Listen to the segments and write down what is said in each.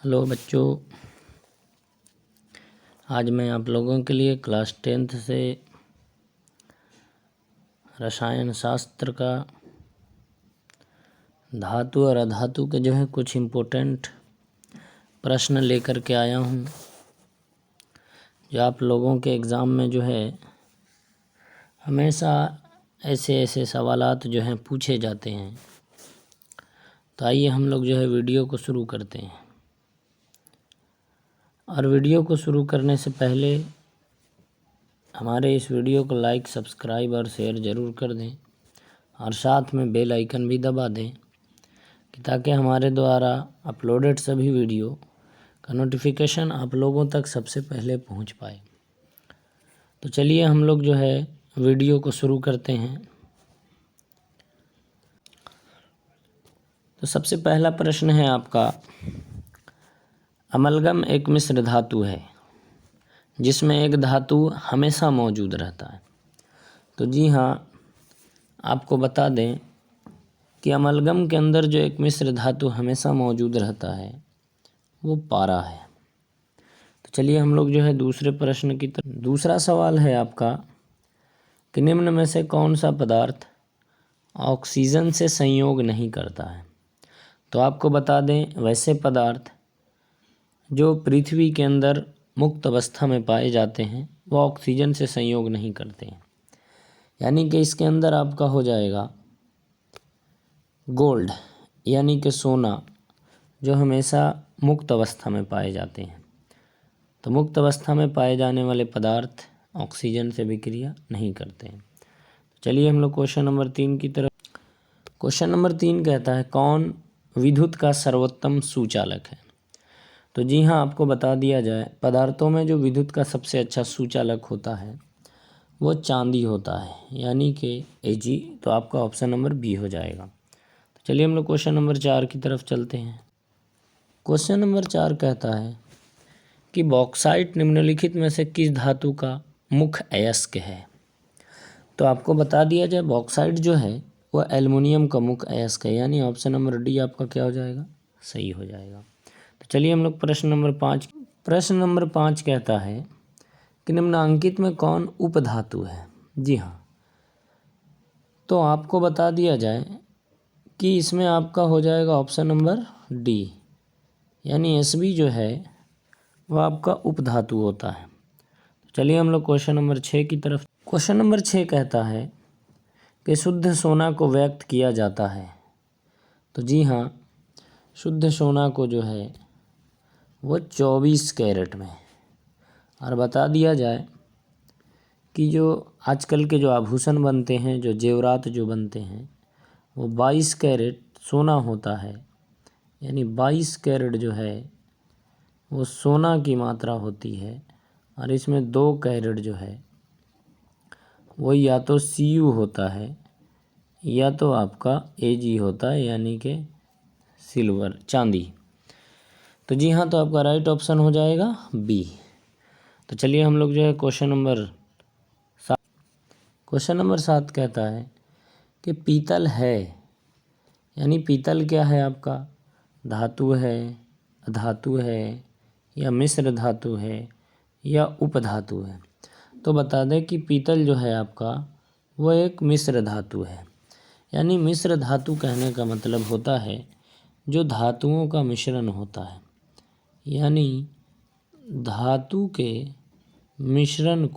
Hello बच्चों, आज मैं आप लोगों के लिए क्लास 10th से रसायन शास्त्र का धातु और अधातु के कुछ इम्पोर्टेंट प्रश्न लेकर के आया हूँ, जो आप लोगों के एग्ज़ाम में हमेशा ऐसे सवालात पूछे जाते हैं। तो आइए हम लोग वीडियो को शुरू करते हैं। और वीडियो को शुरू करने से पहले हमारे इस वीडियो को लाइक, सब्सक्राइब और शेयर ज़रूर कर दें और साथ में बेल आइकन भी दबा दें कि ताकि हमारे द्वारा अपलोडेड सभी वीडियो का नोटिफिकेशन आप लोगों तक सबसे पहले पहुंच पाए। तो चलिए हम लोग वीडियो को शुरू करते हैं। तो सबसे पहला प्रश्न है आपका, अमलगम एक मिश्र धातु है जिसमें एक धातु हमेशा मौजूद रहता है। तो जी हाँ, आपको बता दें कि अमलगम के अंदर जो एक मिश्र धातु हमेशा मौजूद रहता है वो पारा है। तो चलिए हम लोग दूसरे प्रश्न की तरफ। दूसरा सवाल है आपका कि निम्न में से कौन सा पदार्थ ऑक्सीजन से संयोग नहीं करता है। तो आपको बता दें, वैसे पदार्थ जो पृथ्वी के अंदर मुक्त अवस्था में पाए जाते हैं वो ऑक्सीजन से संयोग नहीं करते हैं। यानी कि इसके अंदर आपका हो जाएगा गोल्ड, यानी कि सोना, जो हमेशा मुक्त अवस्था में पाए जाते हैं। तो मुक्त अवस्था में पाए जाने वाले पदार्थ ऑक्सीजन से विक्रिया नहीं करते हैं। चलिए हम लोग क्वेश्चन नंबर 3 की तरफ। क्वेश्चन नंबर 3 कहता है, कौन विद्युत का सर्वोत्तम सुचालक है। तो जी हाँ, आपको बता दिया जाए, पदार्थों में जो विद्युत का सबसे अच्छा सुचालक होता है वो चांदी होता है, यानी कि Ag। तो आपका ऑप्शन नंबर बी हो जाएगा। तो चलिए हम लोग क्वेश्चन नंबर 4 की तरफ चलते हैं। क्वेश्चन नंबर 4 कहता है कि बॉक्साइट निम्नलिखित में से किस धातु का मुख्य अयस्क है। तो आपको बता दिया जाए, बॉक्साइट जो है वो एल्युमिनियम का मुख्य अयस्क है, यानी ऑप्शन नंबर डी आपका क्या हो जाएगा, सही हो जाएगा। तो चलिए हम लोग प्रश्न नंबर 5 कहता है कि निम्नांकित में कौन उपधातु है। जी हाँ, तो आपको बता दिया जाए कि इसमें आपका हो जाएगा ऑप्शन नंबर डी, यानी Sb जो है वह आपका उपधातु होता है। चलिए हम लोग क्वेश्चन नंबर 6 की तरफ। क्वेश्चन नंबर 6 कहता है कि शुद्ध सोना को व्यक्त किया जाता है। तो जी हाँ, शुद्ध सोना को वो 24 कैरेट में। और बता दिया जाए कि जो आजकल के जो आभूषण बनते हैं, जो जेवरात जो बनते हैं, वो 22 कैरेट सोना होता है। यानी 22 कैरेट जो है वो सोना की मात्रा होती है। और इसमें 2 कैरेट जो है वो या तो Cu होता है या तो आपका Ag होता है, यानी कि सिल्वर, चांदी। तो जी हाँ, तो आपका राइट ऑप्शन हो जाएगा बी। तो चलिए हम लोग क्वेश्चन नंबर 7 कहता है कि पीतल है, यानी पीतल क्या है आपका, धातु है, अधातु है, या मिश्र धातु है, या उपधातु है। तो बता दें कि पीतल जो है आपका वो एक मिश्र धातु है। यानी मिश्र धातु कहने का मतलब होता है जो धातुओं का मिश्रण होता है, यानी धातु के मिश्रण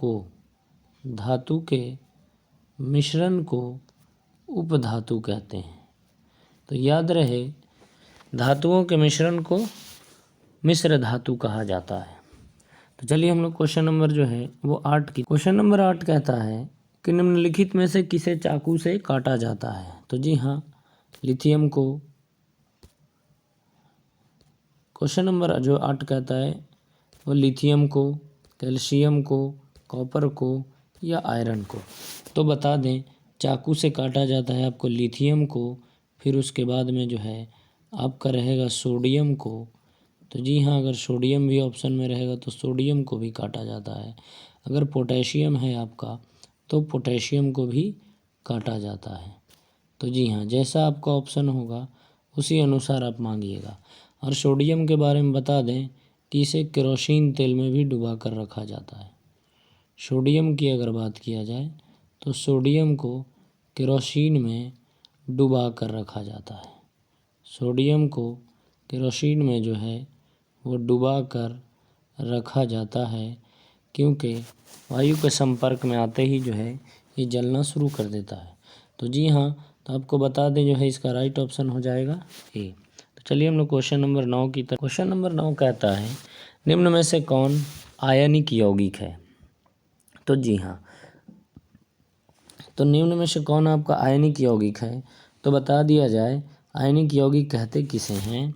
को उपधातु कहते हैं। तो याद रहे, धातुओं के मिश्रण को मिश्र धातु कहा जाता है। तो चलिए हम लोग क्वेश्चन नंबर वो 8 की। क्वेश्चन नंबर 8 कहता है कि निम्नलिखित में से किसे चाकू से काटा जाता है। तो जी हाँ, लिथियम को। क्वेश्चन नंबर जो 8 कहता है वो लिथियम को, कैल्शियम को, कॉपर को, या आयरन को। तो बता दें, चाकू से काटा जाता है आपको लिथियम को, फिर उसके बाद में आपका रहेगा सोडियम को। तो जी हाँ, अगर सोडियम भी ऑप्शन में रहेगा तो सोडियम को भी काटा जाता है। अगर पोटेशियम है आपका तो पोटेशियम को भी काटा जाता है। तो जी हाँ, जैसा आपका ऑप्शन होगा उसी अनुसार आप मांगिएगा। और सोडियम के बारे में बता दें कि इसे केरोसिन तेल में भी डुबा कर रखा जाता है। सोडियम की अगर बात किया जाए तो सोडियम को केरोसिन में डुबा कर रखा जाता है। सोडियम को केरोसिन में जो है वो डुबा कर रखा जाता है, क्योंकि वायु के संपर्क में आते ही जो है ये जलना शुरू कर देता है। तो जी हाँ, तो आपको बता दें जो है इसका राइट ऑप्शन हो जाएगा ए। तो चलिए हम लोग क्वेश्चन नंबर 9 की तरफ। क्वेश्चन नंबर 9 कहता है निम्न में से कौन आयनिक यौगिक है। तो जी हाँ, तो निम्न में से कौन आपका आयनिक यौगिक है, तो बता दिया जाए आयनिक यौगिक कहते किसे हैं।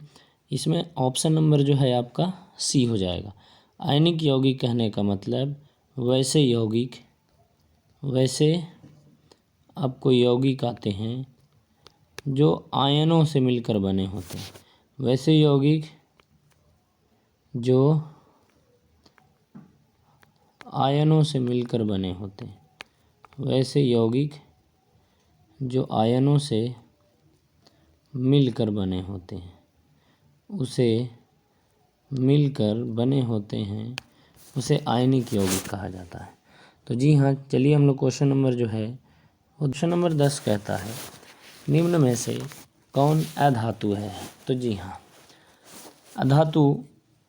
इसमें ऑप्शन नंबर जो है आपका सी हो जाएगा। आयनिक यौगिक कहने का मतलब वैसे यौगिक, वैसे आपको यौगिक आते हैं जो आयनों से मिलकर बने होते हैं। वैसे यौगिक जो आयनों से मिलकर बने होते हैं। वैसे यौगिक जो आयनों से मिलकर बने होते हैं, उसे मिलकर बने होते हैं, उसे आयनिक यौगिक कहा जाता है। तो जी हाँ, चलिए हम लोग क्वेश्चन नंबर जो है वो क्वेश्चन नंबर 10 कहता है निम्न में से कौन अधातु है। तो जी हाँ, अधातु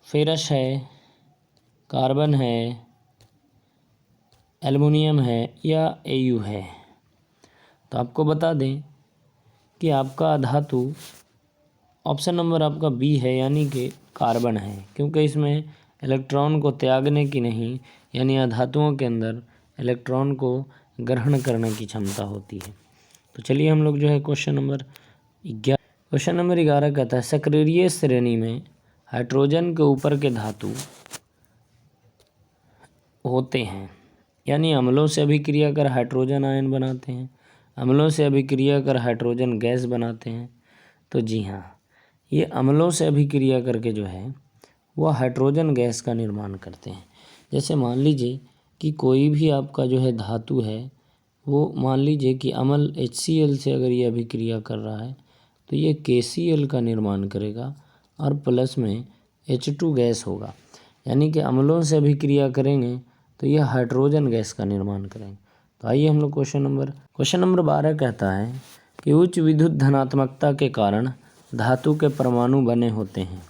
फेरस है, कार्बन है, एल्युमिनियम है या एयू है। तो आपको बता दें कि आपका अधातु ऑप्शन नंबर आपका बी है, यानी कि कार्बन है, क्योंकि इसमें इलेक्ट्रॉन को त्यागने की नहीं, यानी अधातुओं के अंदर इलेक्ट्रॉन को ग्रहण करने की क्षमता होती है। तो चलिए हम लोग जो है क्वेश्चन नंबर 11 कहता है सक्रिय श्रेणी में हाइड्रोजन के ऊपर के धातु होते हैं, यानी अम्लों से अभिक्रिया कर हाइड्रोजन आयन बनाते हैं, अम्लों से अभिक्रिया कर हाइड्रोजन गैस बनाते हैं। तो जी हाँ, ये अम्लों से अभिक्रिया करके जो है वह हाइड्रोजन गैस का निर्माण करते हैं। जैसे मान लीजिए कि कोई भी आपका जो है धातु है, वो मान लीजिए कि अम्ल HCl से अगर ये अभिक्रिया कर रहा है तो ये KCl का निर्माण करेगा और प्लस में H2 गैस होगा, यानी कि अम्लों से अभिक्रिया करेंगे तो यह हाइड्रोजन गैस का निर्माण करेंगे। तो आइए हम लोग क्वेश्चन नंबर 12 कहता है कि उच्च विद्युत धनात्मकता के कारण धातु के परमाणु बने होते हैं,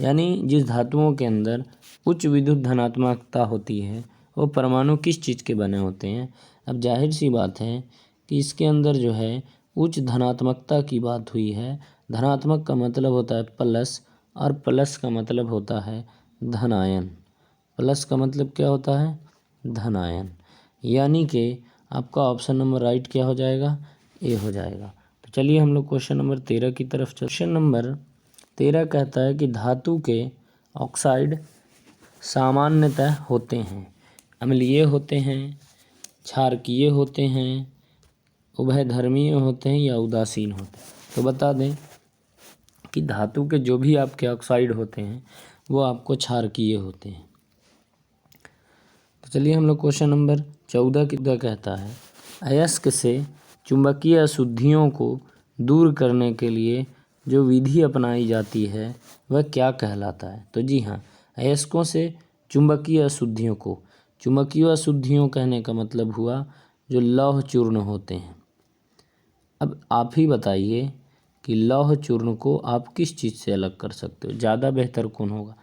यानी जिस धातुओं के अंदर उच्च विद्युत धनात्मकता होती है वो परमाणु किस चीज़ के बने होते हैं। अब जाहिर सी बात है कि इसके अंदर जो है उच्च धनात्मकता की बात हुई है। धनात्मक का मतलब होता है प्लस, और प्लस का मतलब होता है धनायन। प्लस का मतलब क्या होता है, धनायन, यानी कि आपका ऑप्शन नंबर राइट क्या हो जाएगा, ए हो जाएगा। तो चलिए हम लोग क्वेश्चन नंबर 13 की तरफ चलते हैं। क्वेश्चन नंबर 13 कहता है कि धातु के ऑक्साइड सामान्यतः होते हैं अम्लीय होते हैं, क्षारकीय होते हैं, उभयधर्मीय होते हैं या उदासीन होते हैं। तो बता दें कि धातु के जो भी आपके ऑक्साइड होते हैं वो आपको क्षारकीय होते हैं। तो चलिए हम लोग क्वेश्चन नंबर 14 की कहता है अयस्क से चुंबकीय अशुद्धियों को दूर करने के लिए जो विधि अपनाई जाती है वह क्या कहलाता है। तो जी हाँ, अयस्कों से चुंबकीय अशुद्धियों कहने का मतलब हुआ जो लौह चूर्ण होते हैं। अब आप ही बताइए कि लौह चूर्ण को आप किस चीज़ से अलग कर सकते हो, ज़्यादा बेहतर कौन होगा।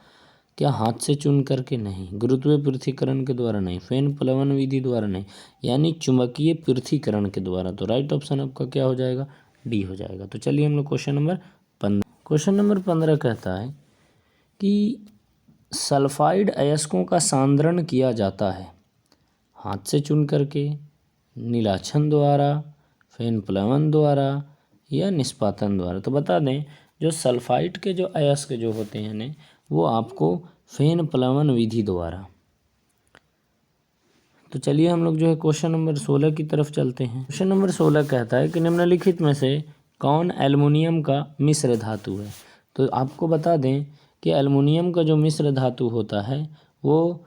क्या हाथ से चुन करके नहीं, गुरुत्वीय पृथक्करण के द्वारा नहीं, फेन प्लवन विधि द्वारा नहीं, यानी चुंबकीय पृथक्करण के द्वारा। तो राइट ऑप्शन आपका क्या हो जाएगा, डी हो जाएगा। तो चलिए हम लोग क्वेश्चन नंबर 15 कहता है कि सल्फाइड अयस्कों का सांद्रण किया जाता है हाथ से चुन करके, नीलाछन द्वारा, फेन प्लवन द्वारा या निष्पादन द्वारा। तो बता दें जो सल्फाइड के जो अयस्क जो होते हैं ने वो आपको फेन प्लवन विधि द्वारा। तो चलिए हम लोग जो है क्वेश्चन नंबर 16 की तरफ चलते हैं। क्वेश्चन नंबर 16 कहता है कि निम्नलिखित में से कौन एल्युमिनियम का मिश्र धातु है। तो आपको बता दें कि एल्युमिनियम का जो मिश्र धातु होता है वो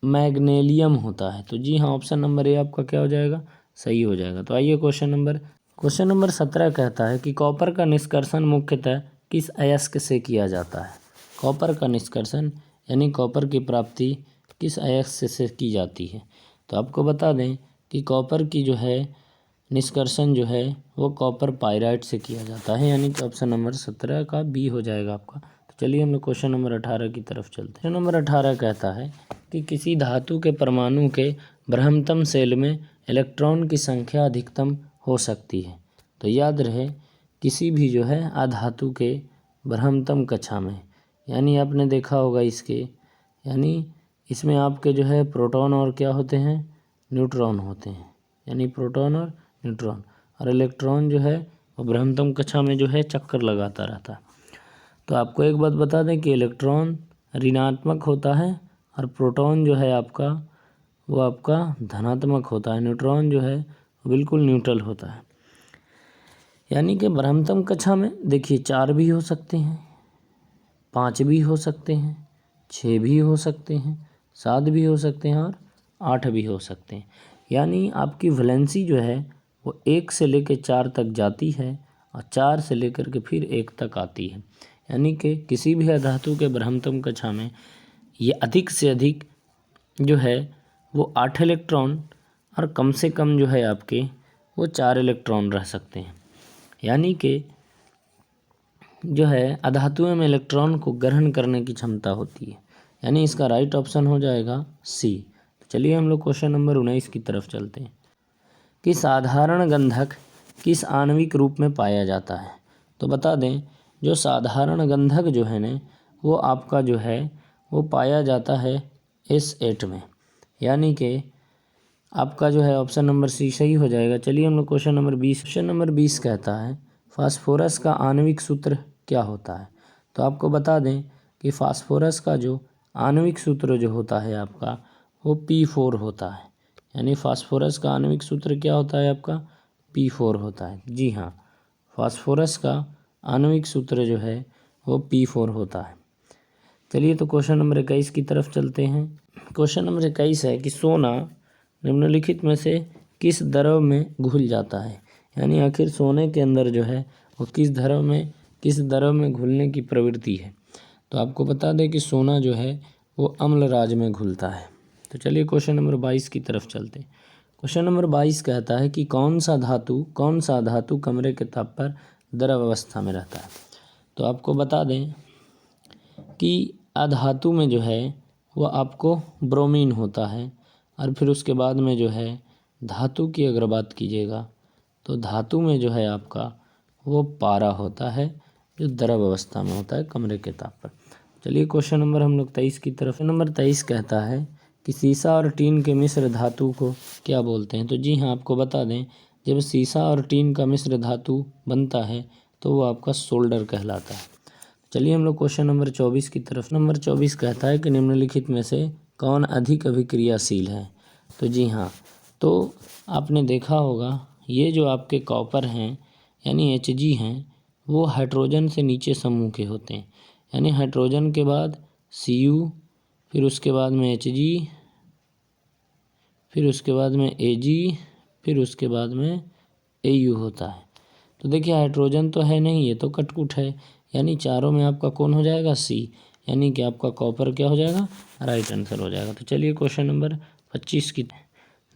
मैग्नीशियम होता है। तो जी हाँ, ऑप्शन नंबर ए आपका क्या हो जाएगा, सही हो जाएगा। तो आइए क्वेश्चन नंबर 17 कहता है कि कॉपर का निष्कर्षण मुख्यतः किस अयस्क से किया जाता है? कॉपर का निष्कर्षण यानी कॉपर की प्राप्ति किस अयस्क से की जाती है? तो आपको बता दें कि कॉपर की जो है निष्कर्षण जो है वो कॉपर पाइराइट से किया जाता है, यानी कि ऑप्शन नंबर 17 का बी हो जाएगा आपका। तो चलिए हम लोग क्वेश्चन नंबर 18 की तरफ चलते हैं। क्वेश्चन नंबर 18 कहता है कि किसी धातु के परमाणु के ब्रह्मतम शेल में इलेक्ट्रॉन की संख्या अधिकतम हो सकती है। तो याद रहे किसी भी जो है अधातु के ब्रह्मतम कक्षा में, यानी आपने देखा होगा इसके, यानी इसमें आपके जो है प्रोटॉन और क्या होते हैं, न्यूट्रॉन होते हैं, यानी प्रोटॉन और न्यूट्रॉन, और इलेक्ट्रॉन जो है वो ब्रह्मतम कक्षा में जो है चक्कर लगाता रहता है। तो आपको एक बात बता दें कि इलेक्ट्रॉन ऋणात्मक होता है और प्रोटॉन जो है आपका वो आपका धनात्मक होता है, न्यूट्रॉन जो है वो बिल्कुल न्यूट्रल होता है। यानी कि ब्रह्मतम कक्षा में देखिए 4 भी हो सकते हैं, 5 भी हो सकते हैं, 6 भी हो सकते हैं, 7 भी हो सकते हैं और 8 भी हो सकते हैं। यानी आपकी वैलेंसी जो है वो 1 से लेकर 4 तक जाती है और 4 से लेकर के फिर 1 तक आती है। यानी कि किसी भी अधातु के ब्रह्मतम कक्षा में ये अधिक से अधिक जो है वो 8 इलेक्ट्रॉन और कम से कम जो है आपके वो 4 इलेक्ट्रॉन रह सकते हैं। यानी कि जो है अधातुओं में इलेक्ट्रॉन को ग्रहण करने की क्षमता होती है, यानी इसका राइट ऑप्शन हो जाएगा सी। तो चलिए हम लोग क्वेश्चन नंबर 19 की तरफ चलते हैं कि साधारण गंधक किस आणविक रूप में पाया जाता है? तो बता दें जो साधारण गंधक जो है ना वो आपका जो है वो पाया जाता है S8 में, यानी कि आपका जो है ऑप्शन नंबर सी सही हो जाएगा। चलिए हम लोग क्वेश्चन नंबर 20 कहता है फास्फोरस का आणविक सूत्र क्या होता है? तो आपको बता दें कि फास्फोरस का जो आणविक सूत्र जो होता है आपका वो P4 होता है, यानी फास्फोरस का आणविक सूत्र क्या होता है आपका P4 होता है। जी हाँ, फास्फोरस का आणविक सूत्र जो है वो P4 होता है। चलिए तो क्वेश्चन नंबर 21 की तरफ चलते हैं। क्वेश्चन नंबर 21 है कि सोना निम्नलिखित में से किस द्रव में घुल जाता है? यानी आखिर सोने के अंदर जो है वो किस द्रव में घुलने की प्रवृत्ति है? तो आपको बता दें कि सोना जो है वो अम्ल राज में घुलता है। तो चलिए क्वेश्चन नंबर 22 की तरफ चलते हैं। क्वेश्चन नंबर 22 कहता है कि कौन सा धातु कमरे के ताप पर द्रव अवस्था में रहता है? तो आपको बता दें कि अधातु में जो है वो आपको ब्रोमीन होता है, और फिर उसके बाद में जो है धातु की अगर बात कीजिएगा तो धातु में जो है आपका वो पारा होता है जो द्रव अवस्था में होता है कमरे के ताप पर। चलिए क्वेश्चन नंबर हम लोग 23 की तरफ। नंबर 23 कहता है कि सीसा और टीन के मिश्र धातु को क्या बोलते हैं? तो जी हाँ, आपको बता दें जब सीसा और टीन का मिश्र धातु बनता है तो वो आपका सोल्डर कहलाता है। चलिए हम लोग क्वेश्चन नंबर 24 की तरफ। नंबर 24 कहता है कि निम्नलिखित में से कौन अधिक अभिक्रियाशील है? तो जी हाँ, तो आपने देखा होगा ये जो आपके कॉपर हैं यानी Hg हैं वो हाइड्रोजन से नीचे समूह के होते हैं, यानी हाइड्रोजन के बाद Cu, फिर उसके बाद में Hg, फिर उसके बाद में Ag, फिर उसके बाद में Au होता है। तो देखिए हाइड्रोजन तो है नहीं, ये तो कटकुट है, यानी चारों में आपका कौन हो जाएगा सी, यानी कि आपका कॉपर क्या हो जाएगा राइट आंसर हो जाएगा। तो चलिए क्वेश्चन नंबर 25 की,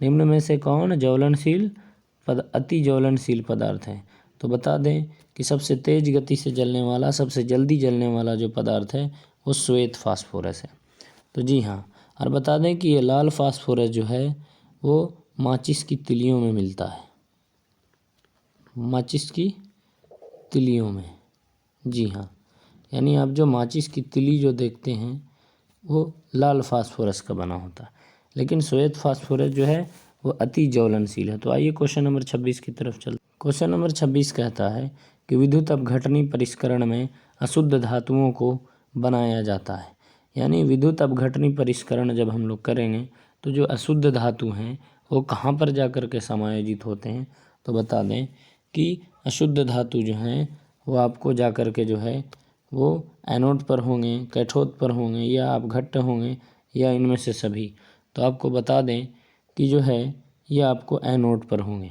निम्न में से कौन अति ज्वलनशील पदार्थ है? तो बता दें कि सबसे तेज गति से जलने वाला, सबसे जल्दी जलने वाला जो पदार्थ है वो श्वेत फास्फोरस है। तो जी हाँ, और बता दें कि ये लाल फास्फोरस जो है वो माचिस की तिलियों में मिलता है, माचिस की तिलियों में। जी हाँ, यानी आप जो माचिस की तिली जो देखते हैं वो लाल फास्फोरस का बना होता है, लेकिन श्वेत फास्फोरस जो है वो अति ज्वलनशील है। तो आइए क्वेश्चन नंबर 26 की तरफ चलते। क्वेश्चन नंबर 26 कहता है कि विद्युत अपघटनी परिष्करण में अशुद्ध धातुओं को बनाया जाता है। यानी विद्युत अपघटनी परिष्करण जब हम लोग करेंगे तो जो अशुद्ध धातु हैं वो कहाँ पर जा कर के समायोजित होते हैं? तो बता दें कि अशुद्ध धातु जो हैं वो आपको जा कर के जो है वो एनोड पर होंगे, कैथोड पर होंगे, या अपघट्य होंगे, या इनमें से सभी। तो आपको बता दें कि जो है ये आपको एनोड पर होंगे।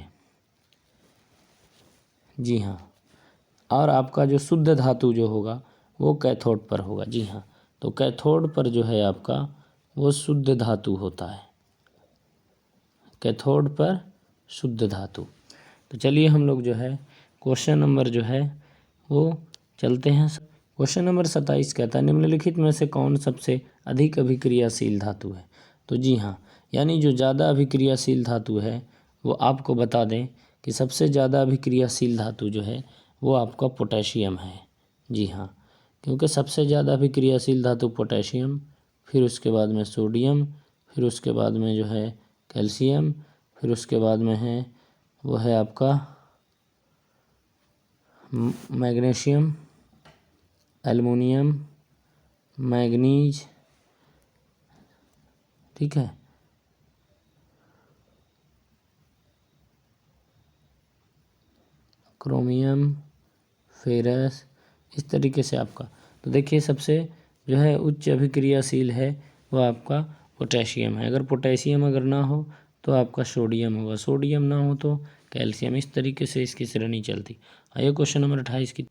जी हाँ, और आपका जो शुद्ध धातु जो होगा वो कैथोड पर होगा। जी हाँ, तो कैथोड पर जो है आपका वो शुद्ध धातु होता है, कैथोड पर शुद्ध धातु। तो चलिए हम लोग जो है क्वेश्चन नंबर जो है वो चलते हैं। क्वेश्चन नंबर 27 कहता है निम्नलिखित में से कौन सबसे अधिक अभिक्रियाशील धातु है। तो जी हाँ, यानी जो ज़्यादा अभिक्रियाशील धातु है वो आपको बता दें कि सबसे ज़्यादा अभिक्रियाशील धातु जो है वो आपका पोटेशियम है। जी हाँ, क्योंकि सबसे ज़्यादा अभिक्रियाशील धातु पोटेशियम, फिर उसके बाद में सोडियम, फिर उसके बाद में जो है कैल्शियम, फिर उसके बाद में है वो है आपका मैग्नीशियम, एल्युमिनियम, मैग्नीज, ठीक है, क्रोमियम, फेरस, इस तरीके से आपका। तो देखिए सबसे जो है उच्च अभिक्रियाशील है वो आपका पोटेशियम है। अगर पोटेशियम अगर ना हो तो आपका सोडियम होगा, सोडियम ना हो तो कैल्शियम। इस तरीके से इसकी श्रेणी चलती। आइए क्वेश्चन नंबर 28 की।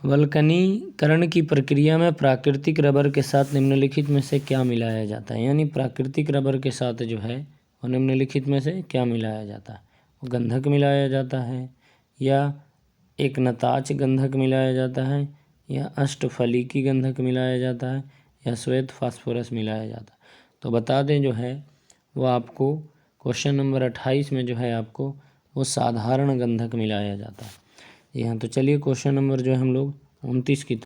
वल्कनीकरण की प्रक्रिया में प्राकृतिक रबर के साथ निम्नलिखित में से क्या मिलाया जाता है। यानी प्राकृतिक रबर के साथ जो है वो निम्नलिखित में से क्या मिलाया जाता है। वो गंधक मिलाया जाता है, या एक नताच गंधक मिलाया जाता है, या अष्टफलीकी गंधक मिलाया जाता है, या श्वेत फास्फोरस मिलाया जाता है। तो बता दें जो है वो आपको क्वेश्चन नंबर 28 में जो है आपको वो साधारण गंधक मिलाया जाता है। जी हाँ, तो चलिए क्वेश्चन नंबर जो है हम लोग 29 की।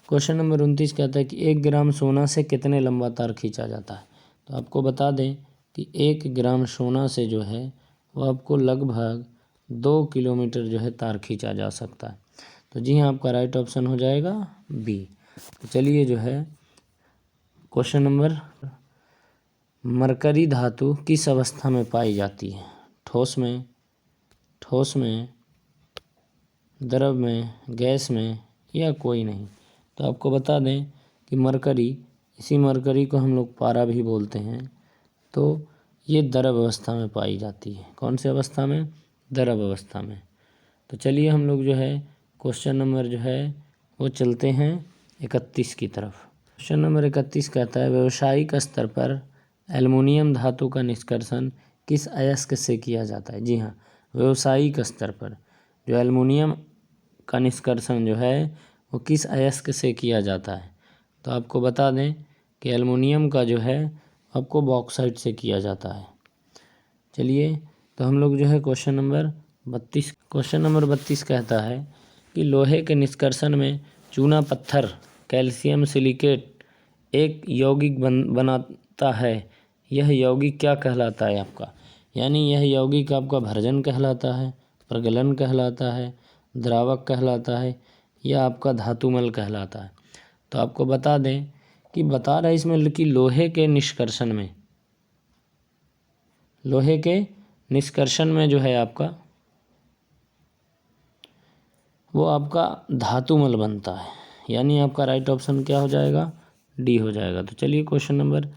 क्वेश्चन नंबर 29 कहता है कि 1 ग्राम सोना से कितने लंबा तार खींचा जाता है। तो आपको बता दें कि 1 ग्राम सोना से जो है वो आपको लगभग 2 किलोमीटर जो है तार खींचा जा सकता है। तो जी हाँ, आपका राइट ऑप्शन हो जाएगा बी। तो चलिए जो है क्वेश्चन नंबर, मरकरी धातु किस अवस्था में पाई जाती है। ठोस में, द्रव में, गैस में, या कोई नहीं। तो आपको बता दें कि मरकरी, इसी मरकरी को हम लोग पारा भी बोलते हैं, तो ये द्रव अवस्था में पाई जाती है। कौन से अवस्था में? द्रव अवस्था में। तो चलिए हम लोग जो है क्वेश्चन नंबर जो है वो चलते हैं 31 की तरफ। क्वेश्चन नंबर 31 कहता है व्यावसायिक स्तर पर एल्युमिनियम धातु का निष्कर्षण किस अयस्क से किया जाता है। जी हाँ, व्यावसायिक स्तर पर जो एल्युमिनियम का निष्कर्षण जो है वो किस अयस्क से किया जाता है। तो आपको बता दें कि एल्युमिनियम का जो है आपको बॉक्साइट से किया जाता है। चलिए तो हम लोग जो है क्वेश्चन नंबर 32 कहता है कि लोहे के निष्कर्षण में चूना पत्थर कैल्शियम सिलिकेट एक यौगिक बनाता है। यह यौगिक क्या कहलाता है आपका। यानी यह यौगिक आपका भर्जन कहलाता है, प्रगलन कहलाता है, द्रावक कहलाता है, या आपका धातुमल कहलाता है। तो आपको बता दें कि बता रहा है इसमें कि लोहे के निष्कर्षण में जो है आपका वो आपका धातुमल बनता है। यानी आपका राइट ऑप्शन क्या हो जाएगा? डी हो जाएगा। तो चलिए क्वेश्चन नंबर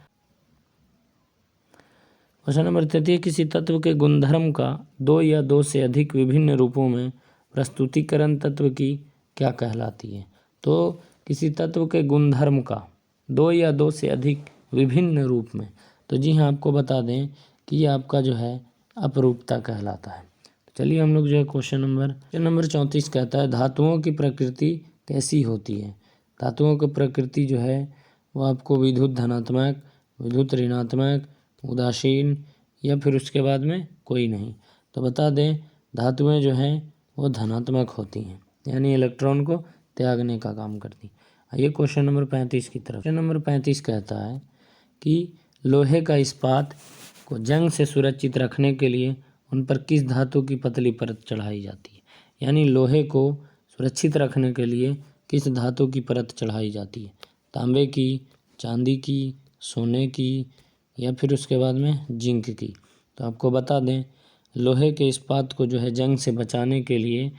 33, किसी तत्व के गुणधर्म का 2 या 2 से अधिक विभिन्न रूपों में प्रस्तुतिकरण तत्व की क्या कहलाती है। तो किसी तत्व के गुणधर्म का 2 या 2 से अधिक विभिन्न रूप में, तो जी हाँ, आपको बता दें कि ये आपका जो है अपरूपता कहलाता है। चलिए हम लोग जो है क्वेश्चन नंबर 34 कहता है धातुओं की प्रकृति कैसी होती है। धातुओं की प्रकृति जो है वो आपको विद्युत धनात्मक, विद्युत ऋणात्मक, उदासीन, या फिर उसके बाद में कोई नहीं। तो बता दें धातुएं जो हैं वो धनात्मक होती हैं, यानी इलेक्ट्रॉन को त्यागने का काम करती। आइए क्वेश्चन नंबर 35 की तरफ। क्वेश्चन नंबर 35 कहता है कि लोहे का इस्पात को जंग से सुरक्षित रखने के लिए उन पर किस धातु की पतली परत चढ़ाई जाती है। यानी लोहे को सुरक्षित रखने के लिए किस धातु की परत चढ़ाई जाती है। तांबे की, चांदी की, सोने की, या फिर उसके बाद में जिंक की। तो आपको बता दें लोहे के इस्पात को जो है जंग से बचाने के लिए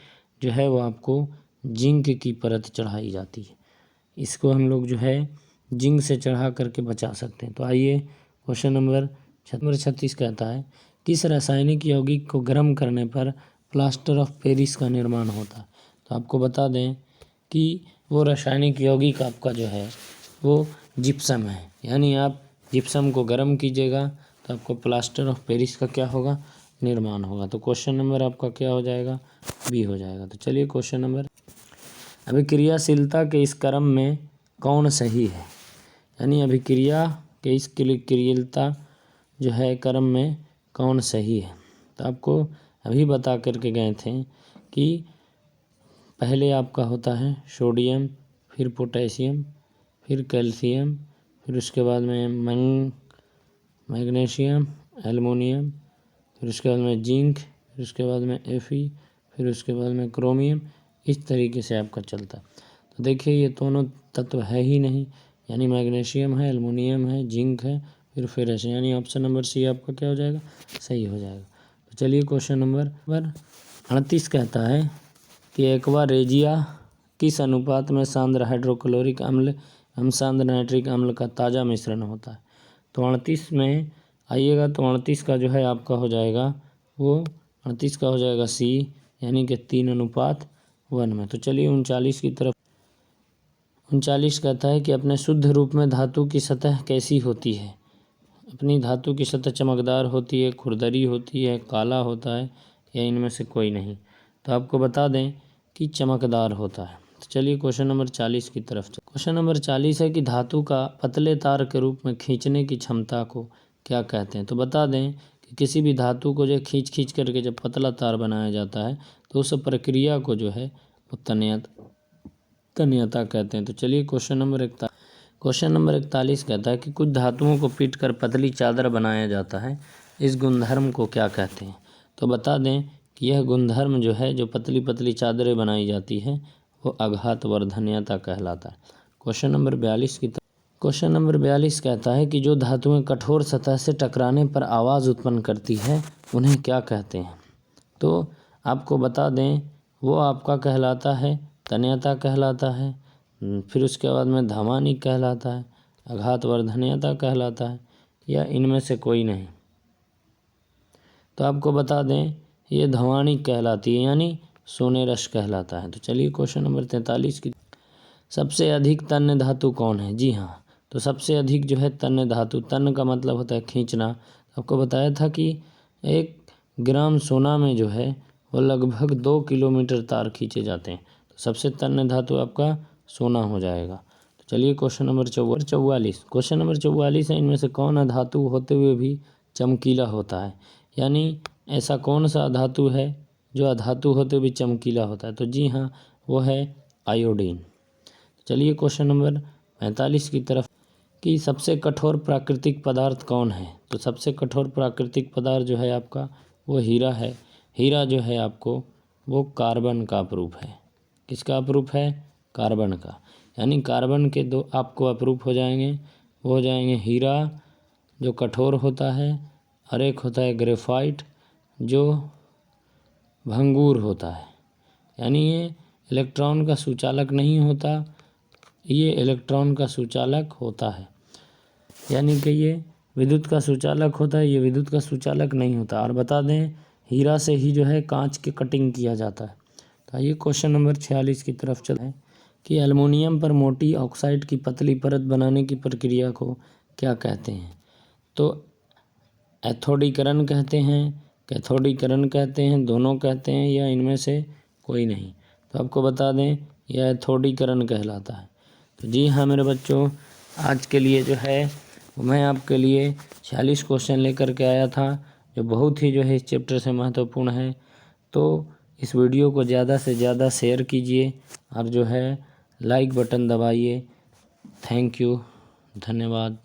जो है वो आपको जिंक की परत चढ़ाई जाती है। इसको हम लोग जो है जिंक से चढ़ा करके बचा सकते हैं। तो आइए क्वेश्चन नंबर 36 कहता है किस रासायनिक यौगिक को गर्म करने पर प्लास्टर ऑफ पेरिस का निर्माण होता है। तो आपको बता दें कि वो रासायनिक यौगिक आपका जो है वो जिप्सम है, यानी आप जिप्सम को गर्म कीजिएगा तो आपको प्लास्टर ऑफ पेरिस का क्या होगा, निर्माण होगा। तो क्वेश्चन नंबर आपका क्या हो जाएगा, बी हो जाएगा। तो चलिए क्वेश्चन नंबर, अभिक्रियाशीलता के इस क्रम में कौन सही है, यानी अभिक्रिया के इस क्रियाशीलता जो है क्रम में कौन सही है। तो आपको अभी बता करके गए थे कि पहले आपका होता है सोडियम, फिर पोटेशियम, फिर कैल्शियम, फिर उसके बाद में मैग्नीशियम, एल्युमिनियम, फिर उसके बाद में जिंक, फिर उसके बाद में Fe, फिर उसके बाद में क्रोमियम। इस तरीके से आपका चलता है। तो देखिए ये दोनों तत्व है ही नहीं, यानी मैग्नीशियम है, एल्युमिनियम है, जिंक है, फिर फेरस है, यानी ऑप्शन नंबर सी आपका क्या हो जाएगा, सही हो जाएगा। तो चलिए क्वेश्चन नंबर 38 कहता है कि एक्वा रेजिया किस अनुपात में सांद्र हाइड्रोक्लोरिक अम्ल एवं सांद्र नाइट्रिक अम्ल का ताज़ा मिश्रण होता है। तो 38 में आइएगा, तो 38 का जो है आपका हो जाएगा वो 38 का हो जाएगा सी, यानी कि 3:1 में। तो चलिए 39 की तरफ। 39 कहता है कि अपने शुद्ध रूप में धातु की सतह कैसी होती है। अपनी धातु की सतह चमकदार होती है, खुरदरी होती है, काला होता है, या इनमें से कोई नहीं। तो आपको बता दें कि चमकदार होता है। तो चलिए क्वेश्चन नंबर 40 की तरफ। क्वेश्चन नंबर 40 है कि धातु का पतले तार के रूप में खींचने की क्षमता को क्या कहते हैं। तो बता दें कि किसी भी धातु को जो खींच करके जब पतला तार बनाया जाता है तो उस प्रक्रिया को जो है वो तन्यता कहते हैं। तो चलिए क्वेश्चन नंबर 41 कहता है कि कुछ धातुओं को पीट कर पतली चादर बनाया जाता है, इस गुणधर्म को क्या कहते हैं। तो बता दें कि यह गुणधर्म जो है, जो पतली पतली चादरें बनाई जाती है, वो आघातवर्धनीयता कहलाता है। क्वेश्चन नंबर 42 कहता है कि जो धातुएं कठोर सतह से टकराने पर आवाज़ उत्पन्न करती है उन्हें क्या कहते हैं। तो आपको बता दें वो आपका कहलाता है तन्यता कहलाता है, फिर उसके बाद में धमानिक कहलाता है, आघातवर्धनीयता कहलाता है, या इनमें से कोई नहीं। तो आपको बता दें ये धमानिक कहलाती है, यानी सोनेरस कहलाता है। तो चलिए क्वेश्चन नंबर 43 की, सबसे अधिक तन्य धातु कौन है। जी हाँ, तो सबसे अधिक जो है तन्य धातु, तन्य का मतलब होता है खींचना। आपको बताया था कि 1 ग्राम सोना में जो है वो लगभग 2 किलोमीटर तार खींचे जाते हैं। तो सबसे तन्य धातु आपका सोना हो जाएगा। तो चलिए क्वेश्चन नंबर 44। क्वेश्चन नंबर 44 है, इनमें से कौन अधातु होते हुए भी चमकीला होता है, यानी ऐसा कौन सा धातु है जो अधातु होते हुए चमकीला होता है। तो जी हाँ, वो है आयोडीन। चलिए क्वेश्चन नंबर 45 की तरफ कि सबसे कठोर प्राकृतिक पदार्थ कौन है। तो सबसे कठोर प्राकृतिक पदार्थ जो है आपका वो हीरा है। हीरा जो है आपको वो कार्बन का अपरूप है। किसका अपरूप है, कार्बन का, यानी कार्बन के 2 आपको अपरूप हो जाएंगे, वो हो जाएंगे हीरा जो कठोर होता है, और एक होता है ग्रेफाइट जो भंगूर होता है, यानी ये इलेक्ट्रॉन का सुचालक नहीं होता, ये इलेक्ट्रॉन का सुचालक होता है, यानी कि ये विद्युत का सुचालक होता है, ये विद्युत का सुचालक नहीं होता। और बता दें हीरा से ही जो है कांच की कटिंग किया जाता है। तो आइए क्वेश्चन नंबर 46 की तरफ चलते हैं कि एल्युमिनियम पर मोटी ऑक्साइड की पतली परत बनाने की प्रक्रिया को क्या कहते हैं। तो एथोडीकरण कहते हैं, कैथोडीकरण कहते हैं, दोनों कहते हैं, या इनमें से कोई नहीं। तो आपको बता दें यह एथोडीकरण कहलाता है। तो जी हाँ मेरे बच्चों, आज के लिए जो है मैं आपके लिए 46 क्वेश्चन लेकर के आया था, जो बहुत ही जो है इस चैप्टर से महत्वपूर्ण है। तो इस वीडियो को ज़्यादा से ज़्यादा शेयर कीजिए और जो है लाइक बटन दबाइए। थैंक यू, धन्यवाद।